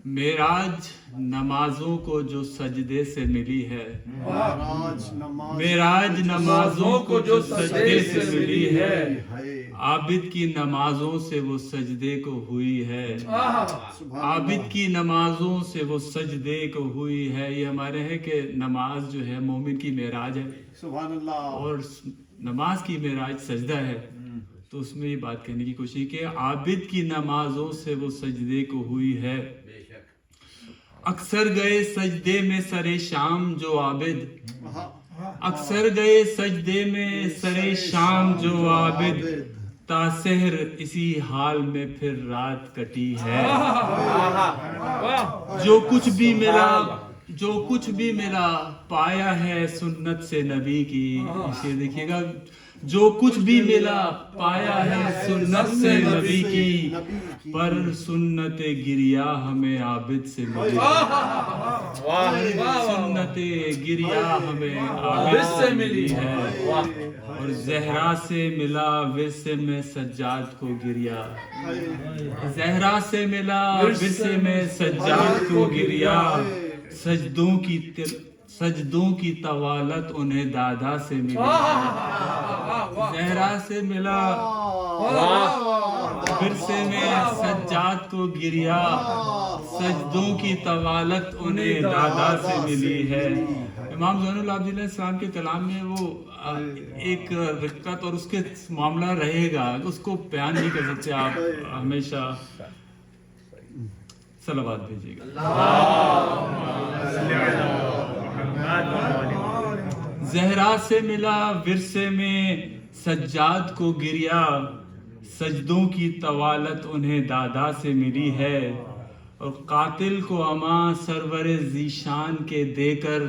मेराज नमाजों को जो सजदे से मिली है, मेराज नमाजों को जो सजदे से मिली है, आबिद की नमाजों से वो सजदे को हुई है, आबिद की नमाजों से वो सजदे को हुई है। ये हमारे है कि नमाज जो है मोमिन की मेराज है, और नमाज की मेराज सजदा है। तो उसमें ये बात कहने की कोशिश कि आबिद की नमाजों से वो सजदे को हुई है। अक्सर गए सजदे में सरे शाम जो आबिद, अक्सर गए सजदे में सरे शाम जो आबिद, तासहर इसी हाल में फिर रात कटी है। जो कुछ भी मिला, जो कुछ भी मिला पाया है सुन्नत से नबी की। इसे देखिएगा, जो कुछ भी मिला पाया है सुन्नत से नबी की, पर सुन्नत गिरिया हमें आबिद से मिली। सुन्नत गिरिया हमें आबिद से मिली है, और जहरा से मिला विरसे में सज्जाद को गिरिया, जहरा से मिला विरसे में सज्जाद को गिरिया। सजदों की तवालत उन्हें दादा से मिली, जहरा से मिला विरसे में सज्जाद को गिरिया। सजदों की तवालत उन्हें दादा से मिली है। इमाम ज़ैनुल आबिदीन अलैहिस्सलाम के कलाम में वो एक रिक्कत और उसके मामला रहेगा, उसको बयान नहीं कर सकते आप। हमेशा सलावत भेजिएगा। ज़हरा से मिला विरसे में सज्जाद को गिरिया, सजदों की तवालत उन्हें दादा से मिली है। और कातिल को अमा सरवरे ज़ीशान के देकर,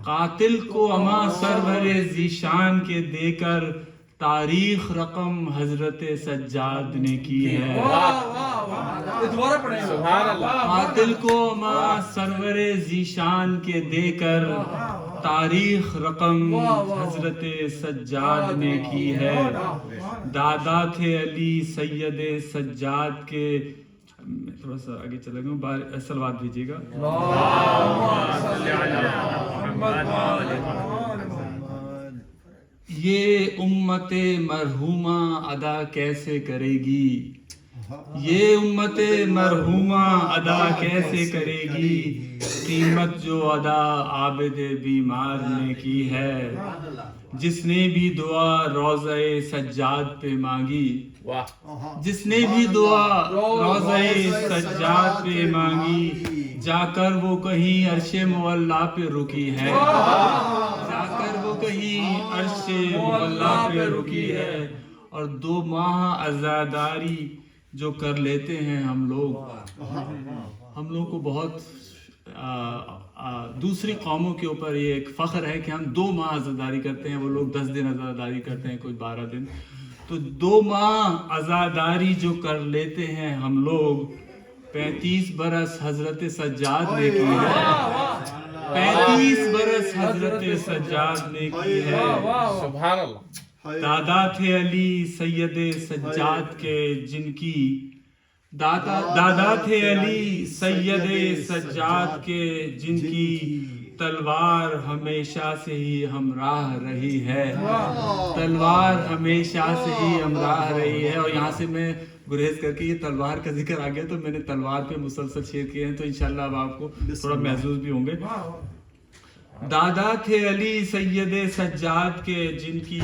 कातिल को अमा सरवरे ज़ीशान के देकर, तारीख रकम हजरत सज्जाद ने की है। कातिल को अमा सरवरे ज़ीशान के देकर, तारीख रकम हजरत सज्जाद ने की है। दादा थे अली सैयद सज्जाद के, थोड़ा सा आगे चला गया, सलवात भेजिएगा। ये उम्मते मरहूमा अदा कैसे करेगी, ये उम्मते मरहूमा अदा कैसे करेगी, कीमत जो अदा आबिद बीमार ने की है। जिसने भी दुआ रोज़े सज्जाद पे मांगी, जिसने भी दुआ रोज़े सज्जाद पे मांगी, जाकर वो कहीं अर्शे मुअल्ला पे रुकी है, जाकर वो कहीं अर्शे मुअल्ला पे रुकी है। और 2 माह अज़ादारी जो कर लेते हैं हम लोग को बहुत दूसरी कौमों के ऊपर ये एक फ़ख्र है कि हम 2 माह अज़ादारी करते हैं, वो लोग 10 दिन अज़ादारी करते हैं, कुछ 12 दिन। तो 2 माह अज़ादारी जो कर लेते हैं हम लोग, 35 बरस हजरत सज्जाद ने की है, 35 बरस हजरत सज्जाद ने की है। सुभान अल्लाह। दादा थे अली सैयद सज्जाद के, जिनकी दादा थे अली सैयद सज्जाद के, जिनकी तलवार हमेशा से ही हमराह रही है, तलवार हमेशा से ही हमराह रही है। और यहाँ से मैं गुरेज करके, ये तलवार का जिक्र आ गया तो मैंने तलवार पे मुसलसल शेयर किए हैं, तो इंशाल्लाह अब आपको थोड़ा महसूस भी होंगे। दादा थे अली सैयद सज्जाद के, जिनकी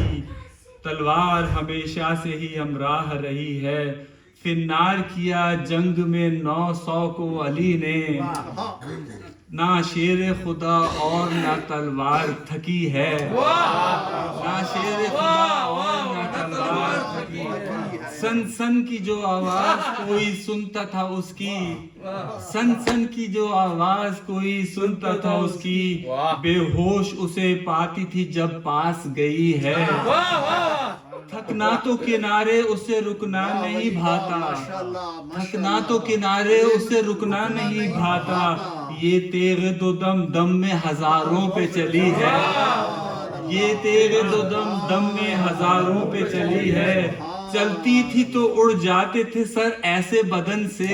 तलवार हमेशा से ही हमराह रही है। फिन्नार किया जंग में 900 को अली ने, ना शेर खुदा और ना तलवार थकी है, ना शेर खुदा और ना तलवार थकी है। सन सन की जो आवाज कोई सुनता था उसकी, सन सन की जो आवाज कोई सुनता था उसकी, बेहोश उसे पाती थी जब पास गई है। थकना तो किनारे उसे रुकना नहीं भाता, थकना तो किनारे उसे रुकना नहीं भाता। ये तेरे दो दम दम में हजारों पे चली है, ये तेरे दो दम दम में हजारों पे चली है। چلتی تھی تو اڑ جاتے تھے سر ایسے بدن سے,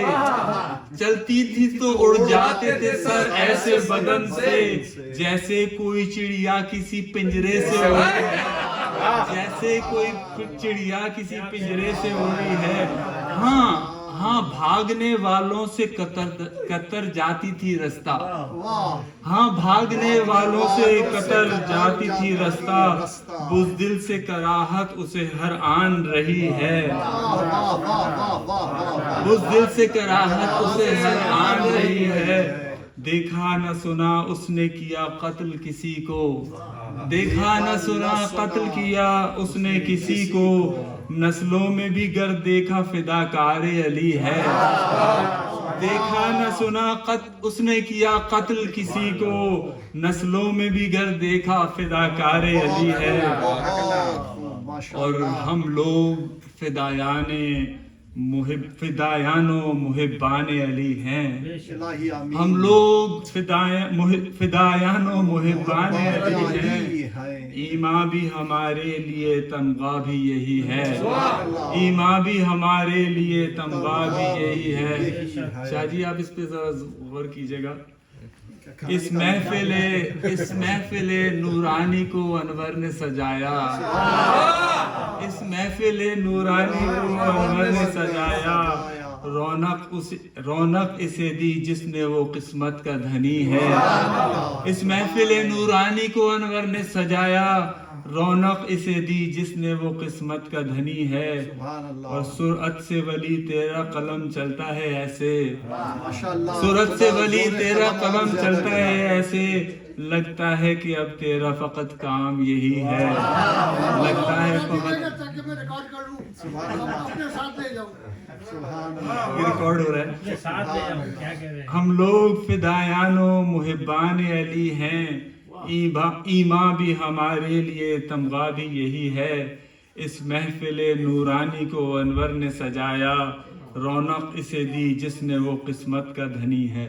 چلتی تھی تو اڑ جاتے تھے سر ایسے بدن سے, جیسے کوئی چڑیا کسی پنجرے سے اڑی ہے, جیسے کوئی چڑیا کسی پنجرے سے اڑی ہے. ہاں ہاں بھاگنے والوں سے کتر جاتی تھی رستہ, ہاں بھاگنے والوں سے کتر جاتی تھی رستہ, بزدل سے کراہت اسے ہر آن رہی ہے, بزدل سے کراہت اسے ہر آن رہی ہے. دیکھا نہ سنا اس نے کیا قتل کسی کو, دیکھا نہ سنا قتل کیا اس نے کسی کو, نسلوں میں بھی گر دیکھا فداکار علی ہے. دیکھا نہ سنا اس نے کیا قتل کسی کو, نسلوں میں بھی گر دیکھا فداکار علی ہے. اور ہم لوگ فدایان و محبان علی ہیں, ہم لوگ فدایان و محبان علی ہیں. ایمان بھی ہمارے لیے تمغہ بھی یہی ہے, ایمان بھی ہمارے لیے تمغہ بھی یہی ہے. شاہ جی آپ اس پہ ذرا غور کیجئے گا. اس محفل نورانی کو انور نے سجایا, اس محفل نورانی کو انور نے سجایا, رونق اسے دی جس نے وہ قسمت کا دھنی ہے. اس محفل نورانی کو انور نے سجایا, رونق اسے دی جس نے وہ قسمت کا دھنی ہے. اور سرعت سے ولی تیرا قلم چلتا ہے ایسے, سرعت سے ولی تیرا قلم چلتا ہے ایسے, لگتا ہے کہ اب تیرا فقط کام یہی ہے, لگتا ہے فقط ریکارڈ ہو رہا ہے. ہم لوگ فدایان و محبان علی ہیں, ایمان بھی ہمارے لیے تمغہ بھی یہی ہے. اس محفل نورانی کو انور نے سجایا, رونق اسے دی جس نے وہ قسمت کا دھنی ہے.